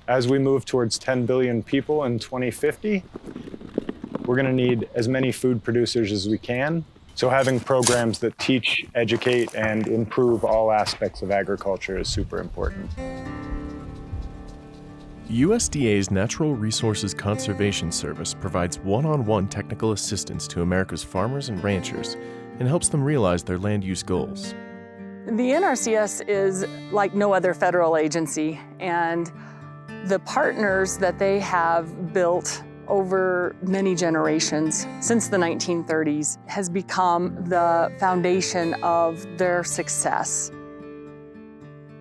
As we move towards 10 billion people in 2050, we're going to need as many food producers as we can. So having programs that teach, educate, and improve all aspects of agriculture is super important. USDA's Natural Resources Conservation Service provides one-on-one technical assistance to America's farmers and ranchers and helps them realize their land use goals. The NRCS is like no other federal agency, and the partners that they have built over many generations since the 1930s has become the foundation of their success.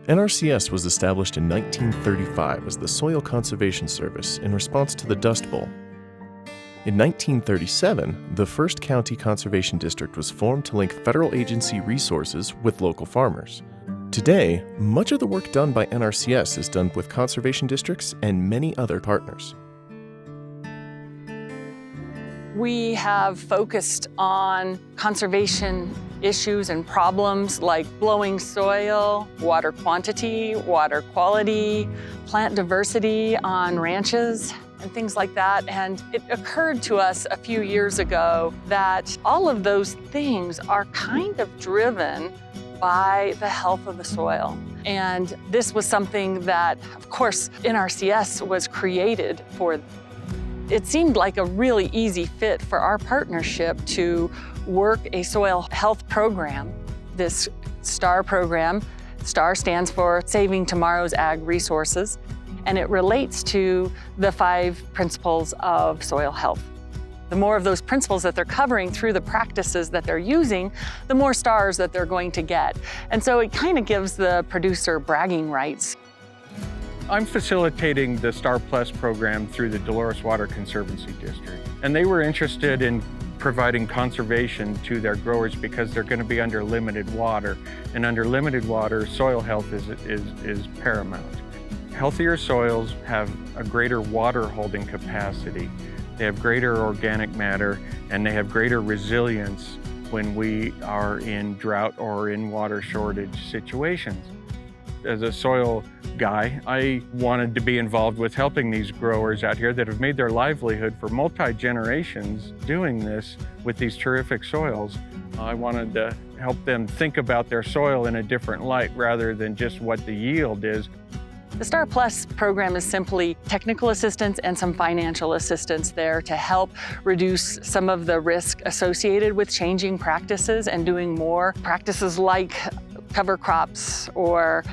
NRCS was established in 1935 as the Soil Conservation Service in response to the Dust Bowl. In 1937, the first county conservation district was formed to link federal agency resources with local farmers. Today, much of the work done by NRCS is done with conservation districts and many other partners. We have focused on conservation issues and problems like blowing soil, water quantity, water quality, plant diversity on ranches, and things like that. And it occurred to us a few years ago that all of those things are kind of driven by the health of the soil. And this was something that, of course, NRCS was created for. It seemed like a really easy fit for our partnership to work a soil health program, this STAR program. STAR stands for Saving Tomorrow's Ag Resources, and it relates to the 5 principles of soil health. The more of those principles that they're covering through the practices that they're using, the more stars that they're going to get. And so it kind of gives the producer bragging rights. I'm facilitating the STAR Plus program through the Dolores Water Conservancy District. And they were interested in providing conservation to their growers because they're going to be under limited water. And under limited water, soil health is paramount. Healthier soils have a greater water holding capacity. They have greater organic matter, and they have greater resilience when we are in drought or in water shortage situations. As a soil guy, I wanted to be involved with helping these growers out here that have made their livelihood for multi-generations doing this with these terrific soils. I wanted to help them think about their soil in a different light rather than just what the yield is. The STAR Plus program is simply technical assistance and some financial assistance there to help reduce some of the risk associated with changing practices and doing more practices like cover crops or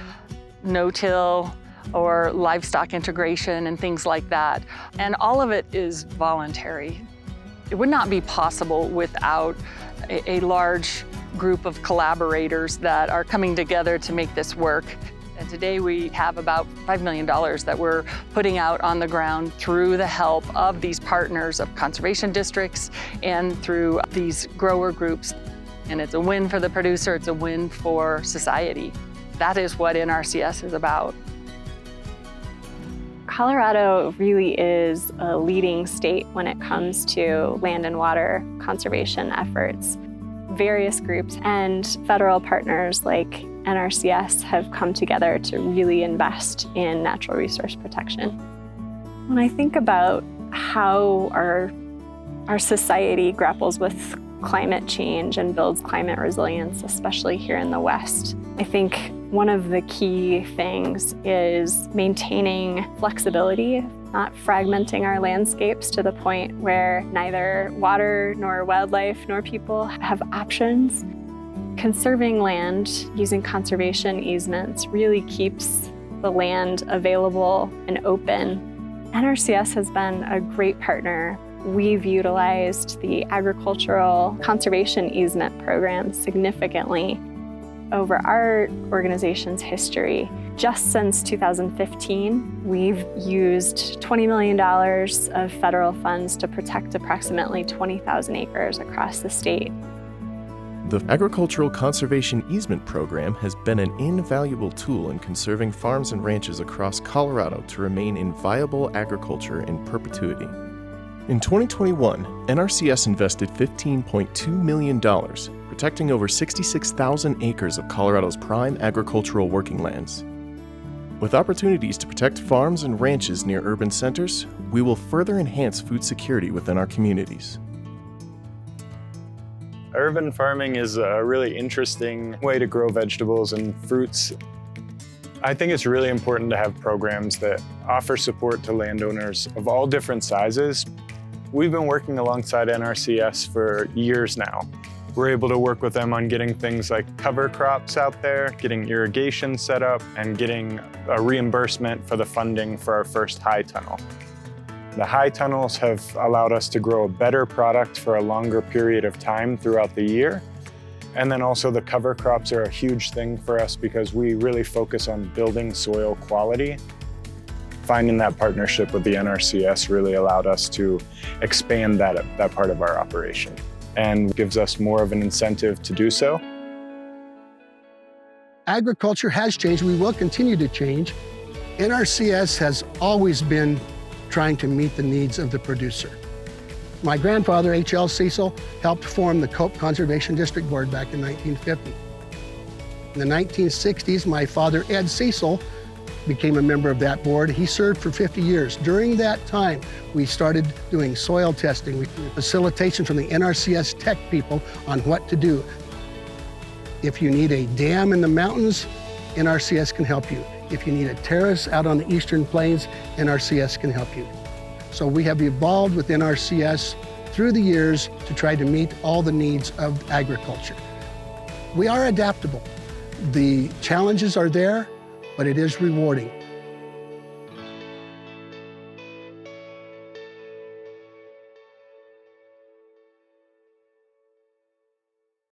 no-till or livestock integration and things like that. And all of it is voluntary. It would not be possible without a large group of collaborators that are coming together to make this work. And today we have about $5 million that we're putting out on the ground through the help of these partners of conservation districts and through these grower groups. And it's a win for the producer, it's a win for society. That is what NRCS is about. Colorado really is a leading state when it comes to land and water conservation efforts. Various groups and federal partners like NRCS have come together to really invest in natural resource protection. When I think about how our society grapples with climate change and builds climate resilience, especially here in the West, I think one of the key things is maintaining flexibility, not fragmenting our landscapes to the point where neither water nor wildlife nor people have options. Conserving land using conservation easements really keeps the land available and open. NRCS has been a great partner. We've utilized the agricultural conservation easement program significantly over our organization's history. Just since 2015, we've used $20 million of federal funds to protect approximately 20,000 acres across the state. The Agricultural Conservation Easement Program has been an invaluable tool in conserving farms and ranches across Colorado to remain in viable agriculture in perpetuity. In 2021, NRCS invested $15.2 million, protecting over 66,000 acres of Colorado's prime agricultural working lands. With opportunities to protect farms and ranches near urban centers, we will further enhance food security within our communities. Urban farming is a really interesting way to grow vegetables and fruits. I think it's really important to have programs that offer support to landowners of all different sizes. We've been working alongside NRCS for years now. We're able to work with them on getting things like cover crops out there, getting irrigation set up, and getting a reimbursement for the funding for our first high tunnel. The high tunnels have allowed us to grow a better product for a longer period of time throughout the year. And then also the cover crops are a huge thing for us because we really focus on building soil quality. Finding that partnership with the NRCS really allowed us to expand that part of our operation and gives us more of an incentive to do so. Agriculture has changed. We will continue to change. NRCS has always been trying to meet the needs of the producer. My grandfather, H.L. Cecil, helped form the Cope Conservation District Board back in 1950. In the 1960s, my father, Ed Cecil, became a member of that board. He served for 50 years. During that time, we started doing soil testing, with facilitation from the NRCS tech people on what to do. If you need a dam in the mountains, NRCS can help you. If you need a terrace out on the eastern plains, NRCS can help you. So we have evolved with NRCS through the years to try to meet all the needs of agriculture. We are adaptable. The challenges are there, but it is rewarding.